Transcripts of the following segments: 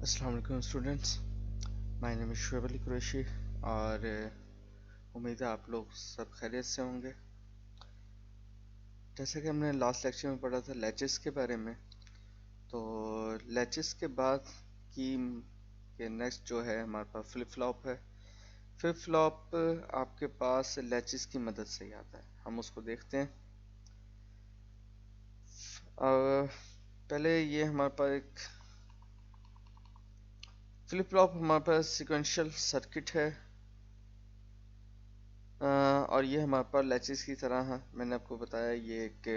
अस्सलाम वालेकुम students, my name is Shoaib Ali Qureshi और उम्मीद है आप लोग सब खैरियत से होंगे। जैसे कि हमने लास्ट लेक्चर में पढ़ा था लैचेस के बारे में, तो लैचेस के बाद की के नेक्स्ट जो है हमारे पास फ्लिप फ्लॉप है। फ्लिप फ्लॉप आपके पास लैचेस की मदद से ही आता है, हम उसको देखते हैं। पहले ये हमारे पास एक फ्लिप फ्लॉप हमारे पास सिक्वेंशियल सर्किट है और ये हमारे पास लैचेस की तरह है। मैंने आपको बताया ये एक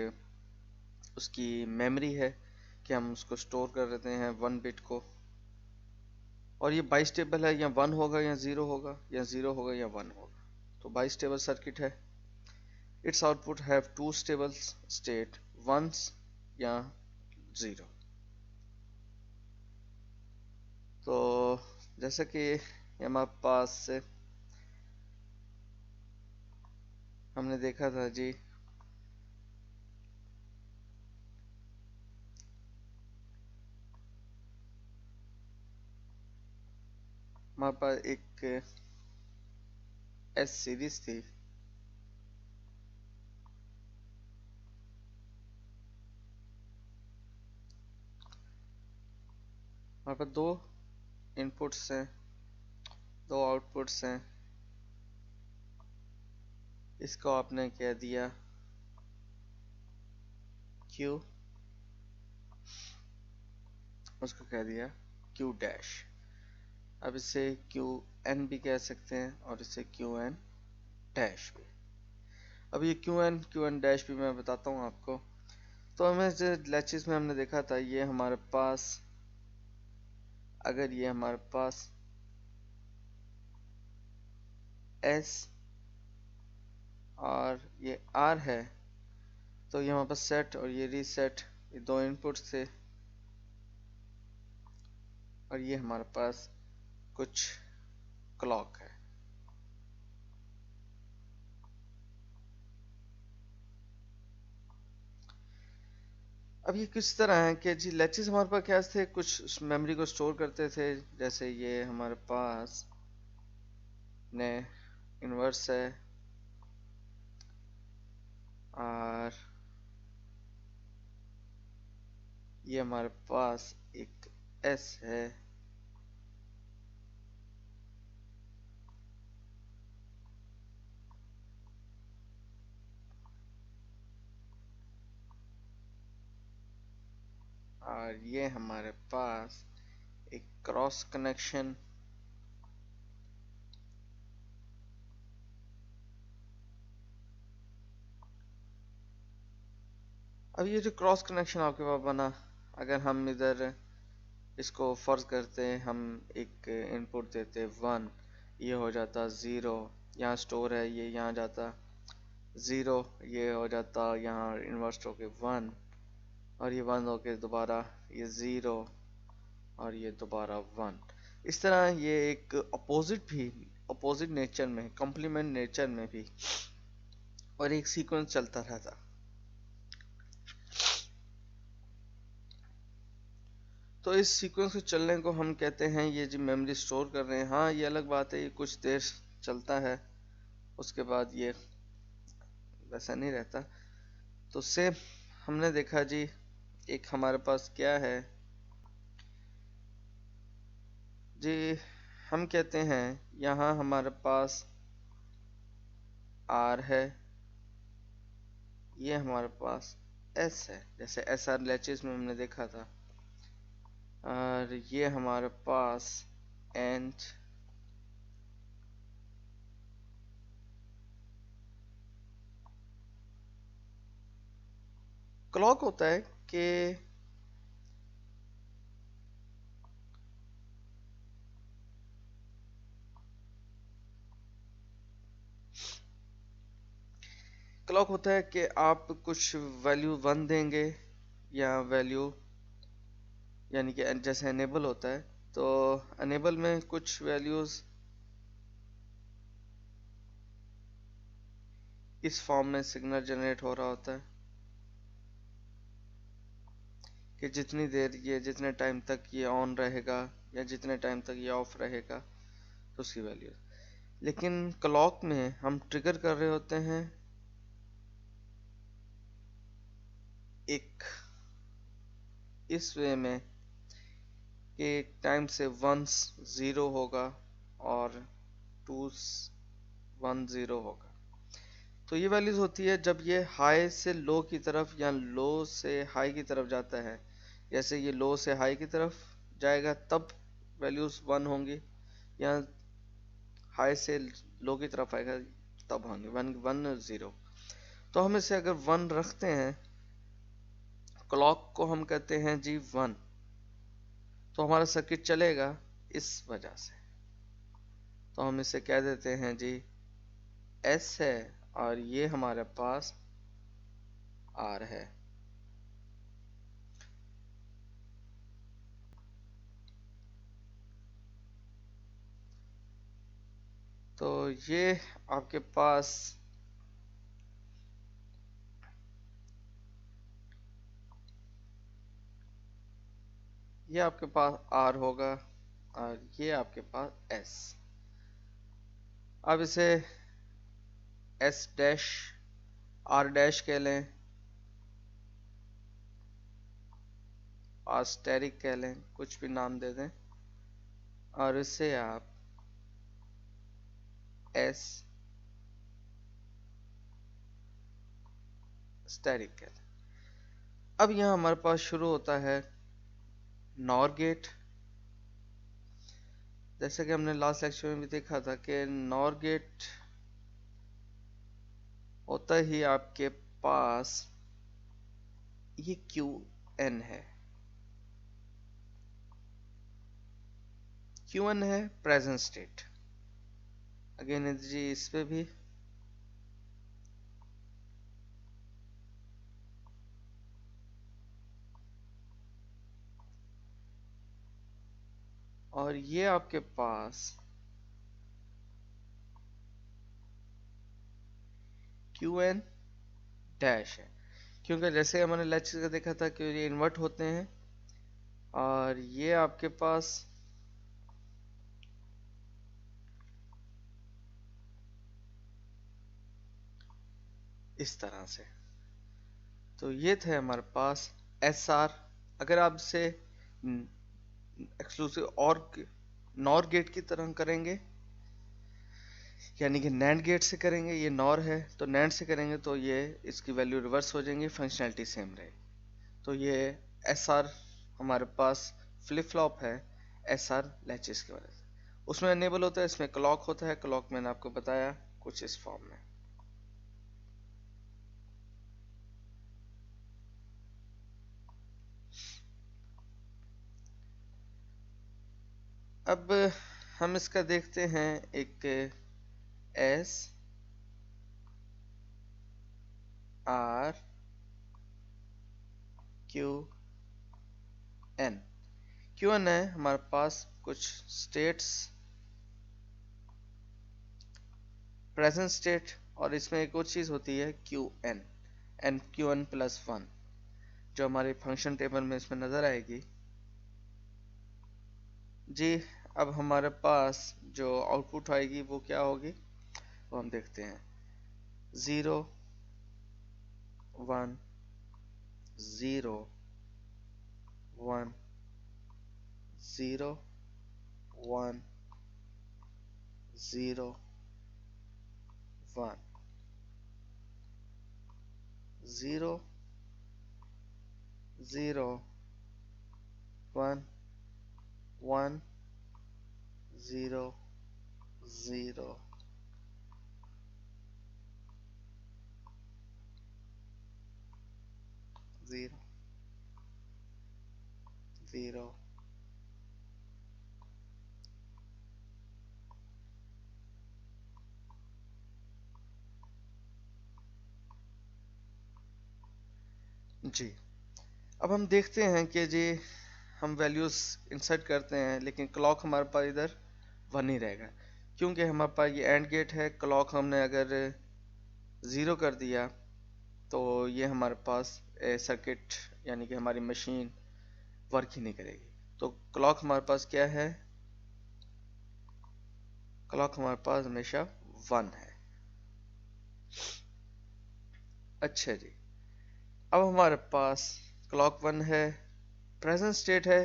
उसकी मेमोरी है कि हम उसको स्टोर कर देते हैं 1 बिट को, और ये बाइस्टेबल है, या 1 होगा या 0 होगा, या 0 होगा या 1 होगा। तो बाइस्टेबल सर्किट है। Its output have two stable state, once या 0। तो जैसे कि हमारे पास हमने देखा था जी, हमारे पास एक एस सीरीज थी। हमारे पास दो इनपुट्स हैं, दो आउटपुट्स हैं। इसको आपने कह दिया Q, उसको कह दिया Q डैश। अब इसे QN भी कह सकते हैं और इसे QN डैश भी। अब ये QN डैश भी मैं बताता हूँ आपको। तो हमें जो लैचेस में हमने देखा था, ये हमारे पास, अगर ये हमारे पास S और ये R है, तो ये हमारे पास सेट और ये रीसेट, ये दो इनपुट्स थे, और ये हमारे पास कुछ क्लॉक है। अब ये किस तरह है कि जी लैचेस हमारे पास क्या थे, कुछ मेमोरी को स्टोर करते थे। जैसे ये हमारे पास ने इन्वर्स है और ये हमारे पास एक S है, और ये हमारे पास एक क्रॉस कनेक्शन, अब ये जो क्रॉस कनेक्शन आपके पास बना, अगर हम इधर इसको फर्ज करते हैं, हम एक इनपुट देते 1, ये हो जाता 0, यहाँ स्टोर है, ये यहाँ जाता 0, ये हो जाता यहाँ इन्वर्स होके 1, और ये 1 होके दोबारा ये 0, और ये दोबारा 1। इस तरह ये एक अपोजिट भी, अपोजिट नेचर में, कॉम्प्लीमेंट नेचर में भी, और एक सीक्वेंस चलता रहता। तो इस सीक्वेंस के चलने को हम कहते हैं ये जो मेमोरी स्टोर कर रहे हैं। हाँ, ये अलग बात है, ये कुछ देर चलता है, उसके बाद ये वैसा नहीं रहता। तो सेम हमने देखा जी, एक हमारे पास क्या है जी, हम कहते हैं यहाँ हमारे पास R है, ये हमारे पास S है, जैसे SR लैचेस में हमने देखा था, और ये हमारे पास एंड क्लॉक होता है कि क्लॉक होता है कि आप कुछ वैल्यू 1 देंगे, या वैल्यू, यानी कि जैसे एनेबल होता है, तो एनेबल में कुछ वैल्यूज इस फॉर्म में सिग्नल जनरेट हो रहा होता है। कि जितनी देर ये जितने टाइम तक ये ऑन रहेगा या जितने टाइम तक ये ऑफ रहेगा तो उसकी वैल्यू। लेकिन क्लॉक में हम ट्रिगर कर रहे होते हैं एक इस वे में कि टाइम से वंस ज़ीरो होगा और टू वन ज़ीरो होगा। तो ये वैल्यूज होती है जब ये हाई से लो की तरफ या लो से हाई की तरफ जाता है। जैसे ये लो से हाई की तरफ जाएगा तब वैल्यूज वन होंगी, या हाई से लो की तरफ आएगा तब होंगे वन वन ज़ीरो। तो हम इसे अगर वन रखते हैं, क्लॉक को हम कहते हैं जी वन, तो हमारा सर्किट चलेगा इस वजह से। तो हम इसे कह देते हैं जी एस है और ये हमारे पास आर है। तो ये आपके पास आर होगा और ये आपके पास एस। अब इसे एस डैश आर डैश कह लें, आस्टेरिक कह लें, कुछ भी नाम दे दें, और इसे आप एस स्टेरिक कह लें। अब यहाँ हमारे पास शुरू होता है नॉर गेट। जैसे कि हमने लास्ट लेक्चर में भी देखा था कि नॉर गेट होता ही आपके पास ये क्यू एन है। क्यू एन है प्रेजेंट स्टेट। अगेन जी इस पे भी और ये आपके पास क्यू एन डैश है, क्योंकि जैसे हमने लेक्चर का देखा था कि ये इन्वर्ट होते हैं और ये आपके पास इस तरह से। तो ये थे हमारे पास एस आर। अगर आप इसे एक्सक्लूसिव और नॉर गेट की तरह करेंगे, यानी कि नैंड गेट से करेंगे, ये नॉर है तो नैंड से करेंगे तो ये इसकी वैल्यू रिवर्स हो जाएंगी, फंक्शनैलिटी सेम रहेगी। तो ये एस आर हमारे पास फ्लिप फ्लॉप है एस आर लैचेस की वजह से। उसमें एनेबल होता है, इसमें क्लॉक होता है। क्लॉक मैंने आपको बताया कुछ इस फॉर्म में। अब हम इसका देखते हैं एक S R Q N. Q N है हमारे पास कुछ स्टेट्स, प्रेजेंट स्टेट, और इसमें एक और चीज होती है Q N N Q N plus one, जो हमारे फंक्शन टेबल में इसमें नजर आएगी जी। अब हमारे पास जो आउटपुट आएगी वो क्या होगी वो हम देखते हैं। 0 1 0 1 0 1 0 1 0 0 1 1 0 0 0 0 जी। अब हम देखते हैं कि जी हम वैल्यूज इंसर्ट करते हैं लेकिन क्लॉक हमारे पास इधर वन ही रहेगा, क्योंकि हमारे पास ये एंड गेट है। क्लॉक हमने अगर ज़ीरो कर दिया तो ये हमारे पास सर्किट यानी कि हमारी मशीन वर्क ही नहीं करेगी। तो क्लॉक हमारे पास क्या है, क्लॉक हमारे पास हमेशा 1 है। अच्छा जी, अब हमारे पास क्लॉक 1 है, प्रेजेंट स्टेट है।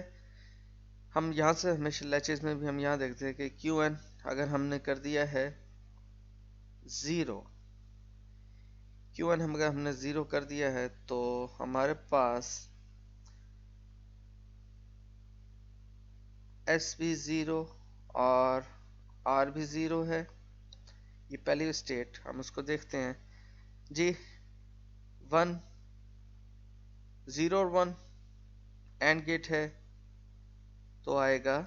हम यहाँ से हमेशा लैचेज में भी हम यहाँ देखते हैं कि क्यू एन अगर हमने कर दिया है 0, क्यू एन अगर हमने 0 कर दिया है तो हमारे पास एस भी 0 और आर भी 0 है। ये पहली स्टेट, हम उसको देखते हैं जी। 1 0 और 1 एंड गेट है तो आएगा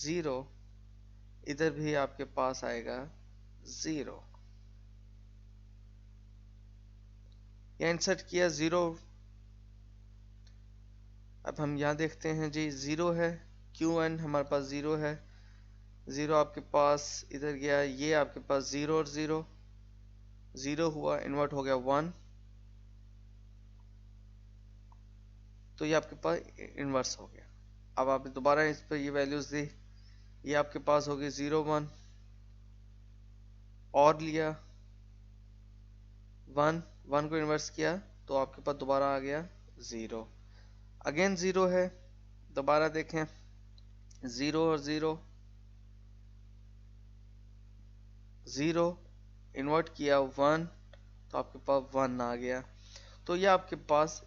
0, इधर भी आपके पास आएगा 0। यहाँ इंसर्ट किया 0। अब हम यहाँ देखते हैं जी 0 है, क्यू एन हमारे पास 0 है, 0 आपके पास इधर गया, ये आपके पास 0 और 0, 0 हुआ इन्वर्ट हो गया 1, तो ये आपके पास इन्वर्स हो गया। अब आपने दोबारा इस पर ये वैल्यूज दी, ये आपके पास होगी 0 1 और लिया 1 1 को इन्वर्स किया तो आपके पास दोबारा आ गया 0, अगेन 0 है, दोबारा देखें 0 और 0, 0 इन्वर्ट किया 1 तो आपके पास 1 आ गया। तो ये आपके पास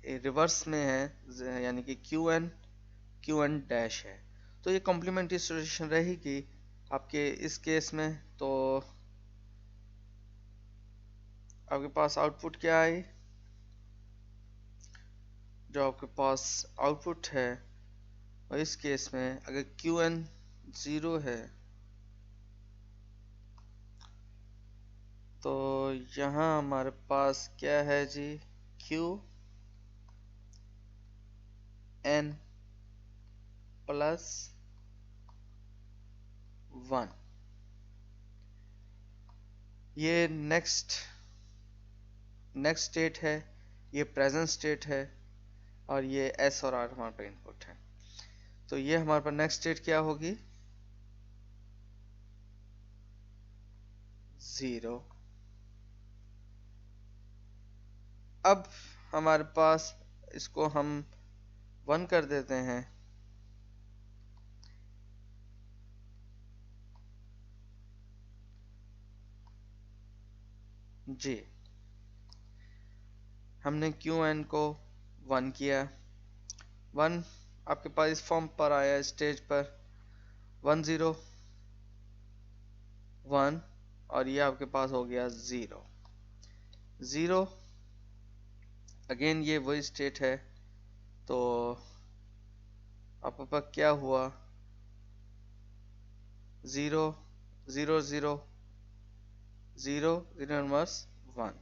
रिवर्स में है, यानी कि क्यू एन डैश है। तो ये कॉम्प्लीमेंट्री सॉल्यूशन रहेगी आपके इस केस में। तो आपके पास आउटपुट क्या आई, जो आपके पास आउटपुट है, और इस केस में अगर क्यू एन 0 है तो यहाँ हमारे पास क्या है जी, क्यू एन प्लस 1। ये नेक्स्ट स्टेट है, ये प्रेजेंट स्टेट है, और ये एस और आर हमारे पास इनपुट है। तो ये हमारे पास नेक्स्ट स्टेट क्या होगी, 0। अब हमारे पास इसको हम 1 कर देते हैं, जी हमने क्यू एन को 1 किया, 1 आपके पास इस फॉर्म पर आया स्टेज पर 1 0 1, और ये आपके पास हो गया 0 0। अगेन ये वही स्टेट है, तो आपके पास क्या हुआ, 0 0 0 0 0 इनवर्स 1।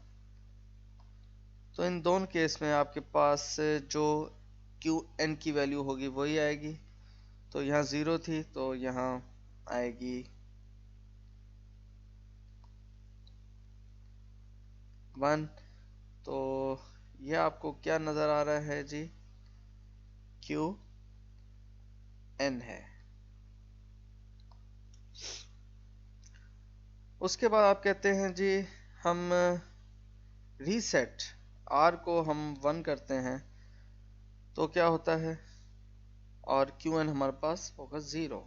तो इन दोनों केस में आपके पास जो क्यू एन की वैल्यू होगी वही आएगी। तो यहाँ 0 थी तो यहाँ आएगी 1। तो ये आपको क्या नजर आ रहा है जी, क्यू एन है। उसके बाद आप कहते हैं जी हम रीसेट आर को हम 1 करते हैं तो क्या होता है, और क्यू एन हमारे पास होगा 0।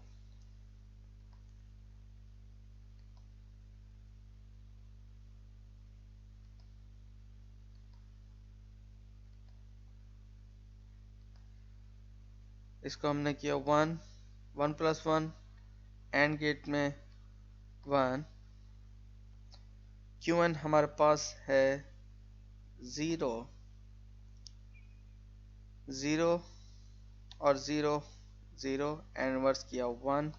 इसको हमने किया 1 1 प्लस 1 एंड गेट में 1, क्यू एन हमारे पास है 0 0 और 0 0 एंड इनवर्स किया 1,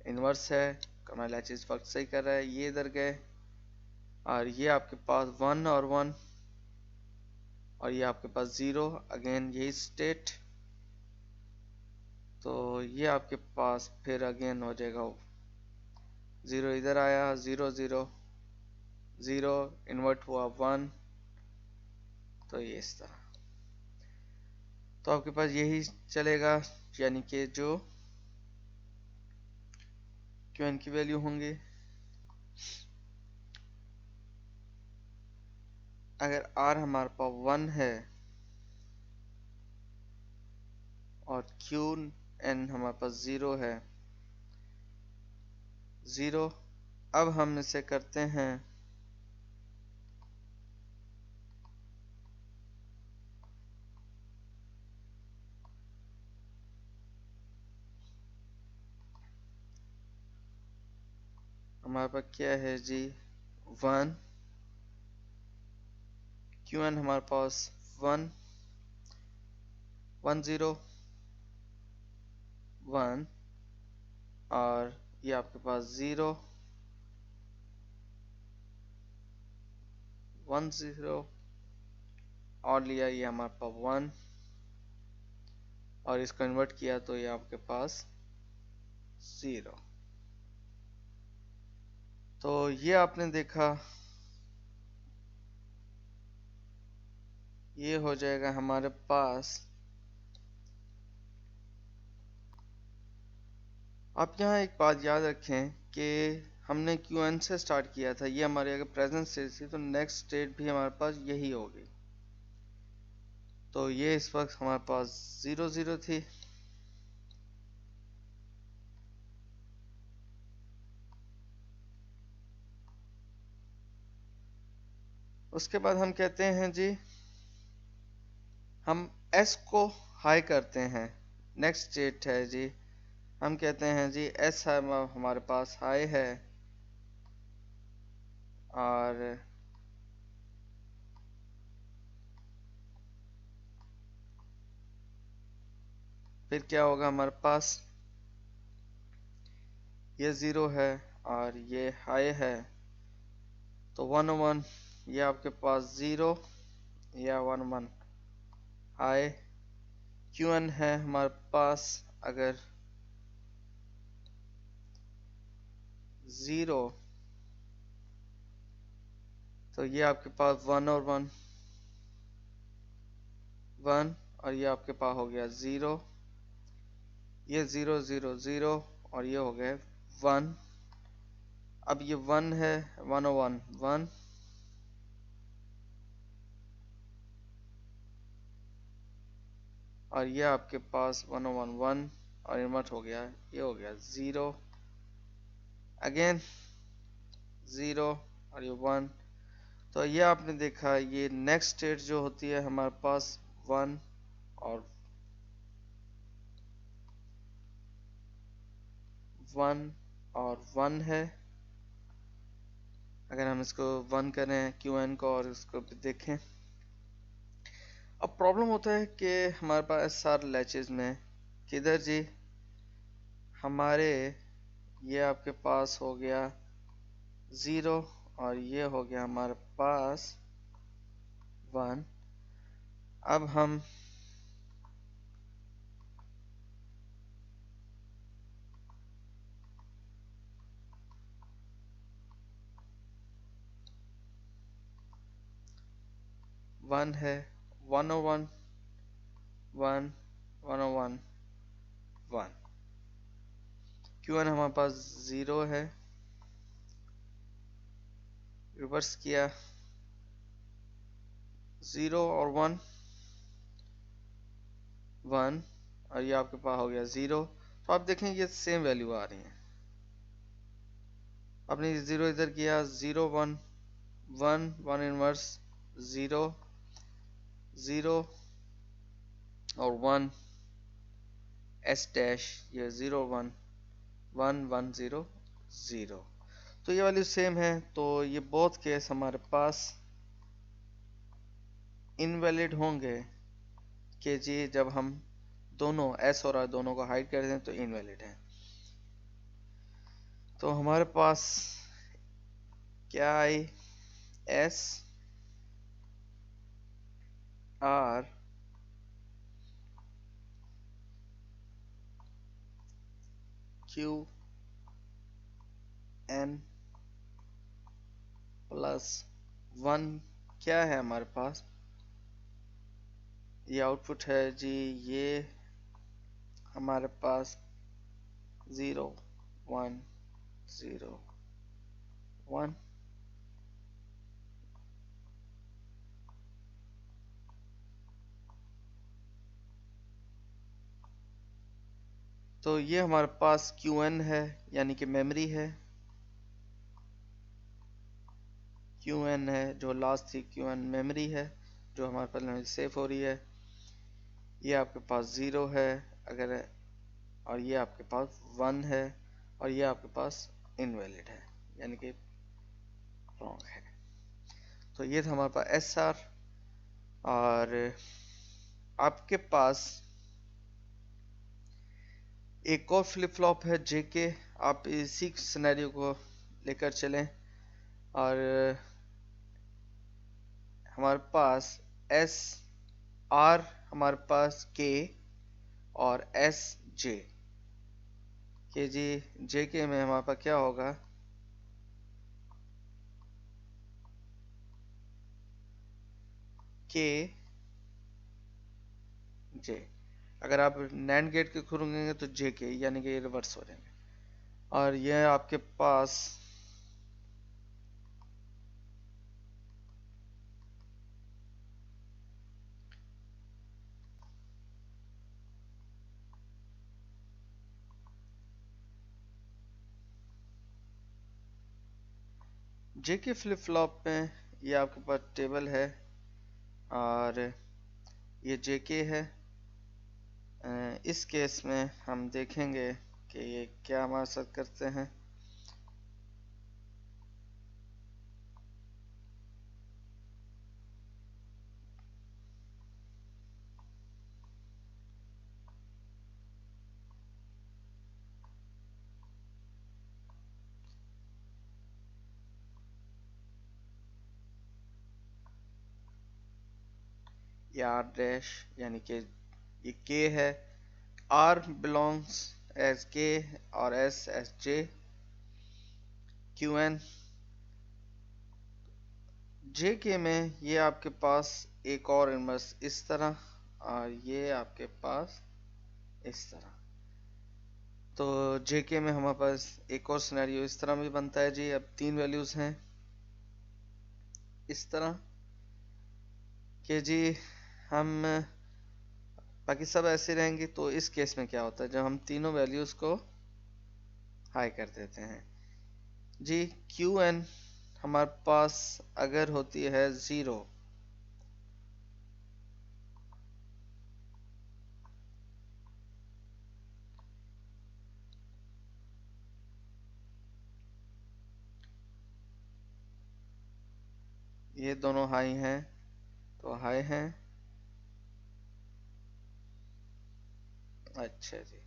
इनवर्स है, हमारा लैचेस वर्क सही कर रहा है, ये इधर गए, और ये आपके पास 1 और 1, और ये आपके पास 0, अगेन यही स्टेट। तो ये आपके पास फिर अगेन हो जाएगा 0 इधर आया, 0 0 0 इन्वर्ट हुआ 1, तो ये इस तरह, तो आपके पास यही चलेगा, यानी कि जो Qn की वैल्यू होंगी, अगर R हमारे पास 1 है और Qn हमारे पास 0 है, 0, अब हम इसे करते हैं हमारे पास क्या है जी 1, Qn हमारे पास 1, 1 0 1, और ये आपके पास 0 1 0, और लिया ये हमारे पास 1, और इसको कन्वर्ट किया तो ये आपके पास 0। तो ये आपने देखा, ये हो जाएगा हमारे पास। आप यहाँ एक बात याद रखें कि हमने Qn से स्टार्ट किया था, ये हमारी अगर प्रेजेंट स्टेट थी तो नेक्स्ट स्टेट भी हमारे पास यही होगी। तो ये इस वक्त हमारे पास 0 0 थी, उसके बाद हम कहते हैं जी हम S को हाई करते हैं, नेक्स्ट स्टेट है जी, हम कहते हैं जी S हमारे पास हाई है, और फिर क्या होगा हमारे पास, ये 0 है और ये हाई है, तो 1 1, ये आपके पास 0 या 1 1 हाई। Qn है हमारे पास अगर 0, तो ये आपके पास 1 और 1 1, और ये आपके पास हो गया 0, ये 0 0 0, और ये हो गए 1। अब ये 1 है, 1 और 1 1, और ये आपके पास 1 और 1 1, और इन्वर्ट हो गया, ये हो गया 0 अगेन 0, और ये 1। तो ये आपने देखा, ये नेक्स्ट स्टेट जो होती है हमारे पास 1 और 1 और 1 है। अगर हम इसको 1 करें Qn को और इसको भी देखें, अब प्रॉब्लम होता है कि हमारे पास SR लैचेज में किधर जी हमारे, ये आपके पास हो गया 0 और ये हो गया हमारे पास 1। अब हम वन है, 1 और 1 1 1 और 1 1, Qn हमारे पास 0 है, रिवर्स किया 0 और 1 1, और ये आपके पास हो गया 0। तो आप देखें ये सेम वैल्यू आ रही है, आपने 0 इधर किया 0 1 1 1 इनवर्स 0 0 और 1 S डैश, ये 0 1 1 1 0 0, तो ये वैल्यू सेम है। तो ये बोथ केस हमारे पास इनवैलिड होंगे कि जी जब हम दोनों S और R दोनों को हाइड कर दें तो इनवैलिड है। तो हमारे पास क्या आई, S R Q N plus 1 क्या है हमारे पास, ये आउटपुट है जी, ये हमारे पास 0 1 0 1। तो ये हमारे पास Qn है, यानी कि मेमोरी है। Qn है जो लास्ट थी, Qn मेमोरी है जो हमारे पास मेमोरी सेव हो रही है। ये आपके पास 0 है अगर, और ये आपके पास 1 है, और ये आपके पास इनवैलिड है यानी कि रॉन्ग है। तो ये था हमारे पास SR। और आपके पास एक और फ्लिप फ्लॉप है JK। आप इसी सिनेरियो को लेकर चलें, और हमारे पास SR, हमारे पास K और SJ के जी। JK में हमारे पास क्या होगा, K J। अगर आप नैंड गेट के खोलेंगे तो JK यानी कि रिवर्स हो जाएंगे। और यह आपके पास JK फ्लिप फ्लॉप में ये आपके पास टेबल है, और ये JK है। इस केस में हम देखेंगे कि ये क्या हमारे साथ करते हैं। ये R डैश यानी कि ये K है, R belongs as K और S as J। Qn JK में ये आपके पास एक और इनवर्स इस तरह, और ये आपके पास इस तरह। तो JK में हमारे पास एक और सिनेरियो इस तरह भी बनता है जी। अब 3 वैल्यूज हैं इस तरह कि जी, हम बाकी सब ऐसे रहेंगे। तो इस केस में क्या होता है, जब हम तीनों वैल्यूज को हाई कर देते हैं जी। Qn हमारे पास अगर होती है 0, ये दोनों हाई हैं तो हाई हैं। अच्छा जी,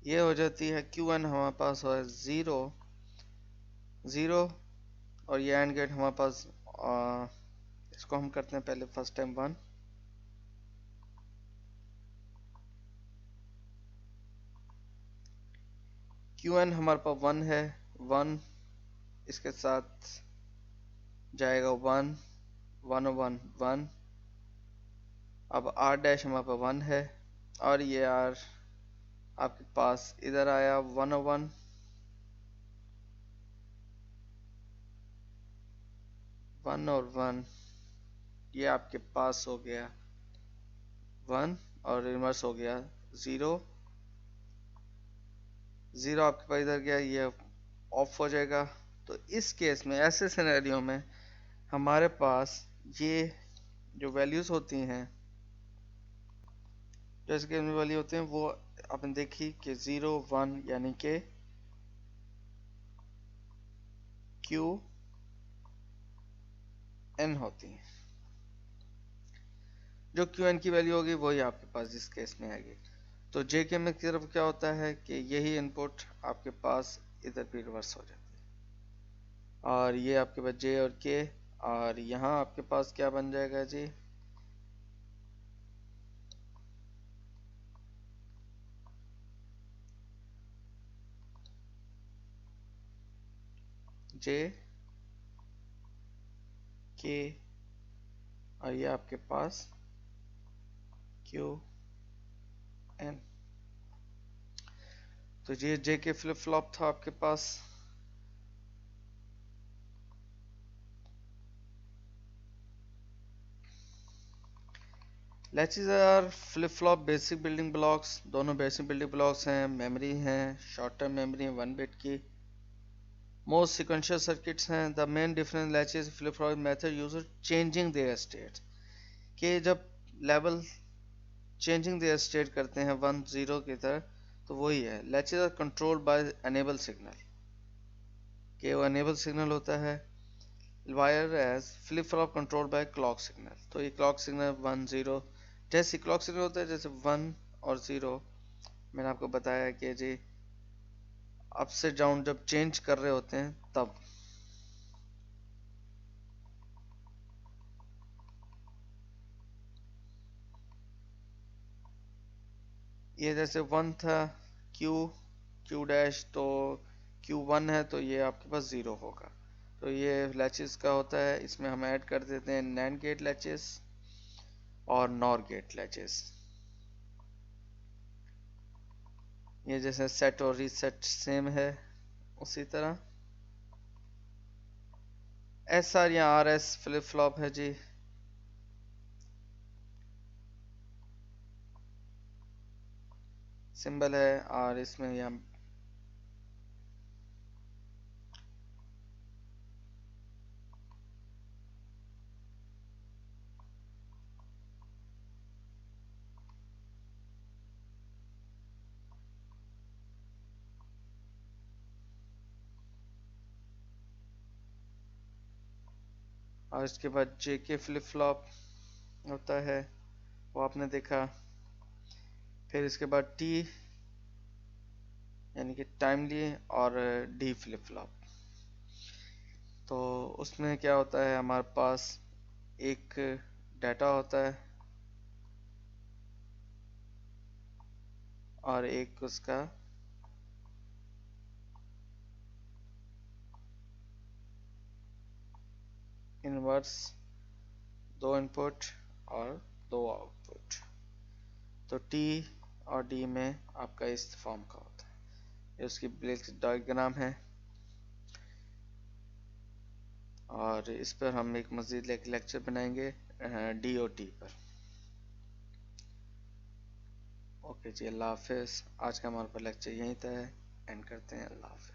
ये हो जाती है Qn हमारे पास हो 0 0, और ये एंड गेट हमारे पास इसको हम करते हैं पहले फर्स्ट टाइम 1। Qn हमारे पास 1 है, 1 इसके साथ जाएगा 1 1 1 1। अब R डैश हमारे पास 1 है, और ये R आपके पास इधर आया 1 1 1 और 1। ये आपके पास हो गया 1, और रिवर्स हो गया 0 0। आपके पास इधर गया, ये ऑफ हो जाएगा। तो इस केस में, ऐसे सिनेरियो में हमारे पास ये जो वैल्यूज होती हैं, जैसे कि वाली होते हैं, वो आपने देखी कि 0 1 यानी कि Q N होती हैं। जो Qn की वैल्यू होगी वही आपके पास इस केस में आएगी। तो JK में की तरफ क्या होता है कि यही इनपुट आपके पास इधर भी रिवर्स हो जाती है, और ये आपके पास J और K, और यहाँ आपके पास क्या बन जाएगा जी, J K और ये आपके पास क्यू एन। तो ये जे के फ्लिप फ्लॉप था आपके पास। Latches are flip flop basic building blocks. दोनों बेसिक बिल्डिंग ब्लॉक्स हैं, मेमोरी हैं, शॉर्ट टर्म मेमोरी 1 बिट की। मोस्ट सिक्वेंशियल सर्किट्स हैं। The main difference latches flip flop method user changing their state, कि जब लेवल चेंजिंग देयर स्टेट करते हैं 1 0 की तरह, तो वही है। Latches are controlled by enable signal, कि वो एनेबल सिग्नल होता है। Whereas flip flop control by clock signal, तो ये क्लॉक सिग्नल 1 0, जैसे क्लॉक सिग्नल होता है जैसे 1 और 0, मैंने आपको बताया कि जी अप से डाउन जब चेंज कर रहे होते हैं तब। ये जैसे 1 था Q Q डैश, तो Q1 है तो ये आपके पास 0 होगा। तो ये लैचेस का होता है। इसमें हम ऐड कर देते हैं नैंड गेट लैचेस और नॉर गेट लैचेस। ये जैसे सेट और रीसेट सेम है, उसी तरह SR या RS फ्लिप फ्लॉप है जी। सिंबल है और इसमें ये हम और इसके बाद JK फ्लिप फ्लॉप होता है, वो आपने देखा। फिर इसके बाद T यानी कि टाइमली और D फ्लिप फ्लॉप। तो उसमें क्या होता है, हमारे पास एक डाटा होता है और एक उसका इनवर्स, 2 इनपुट और 2 आउटपुट। तो T और D में आपका इस फॉर्म का होता है। ये उसकी ब्लॉक डायग्राम है और इस पर हम एक मज़ीद लेक्चर बनाएंगे DOT पर। ओके जी, अल्लाह हाफिज़। आज का हमारा लेक्चर यहीं तक है, एंड करते हैं। अल्लाह हाफिज़।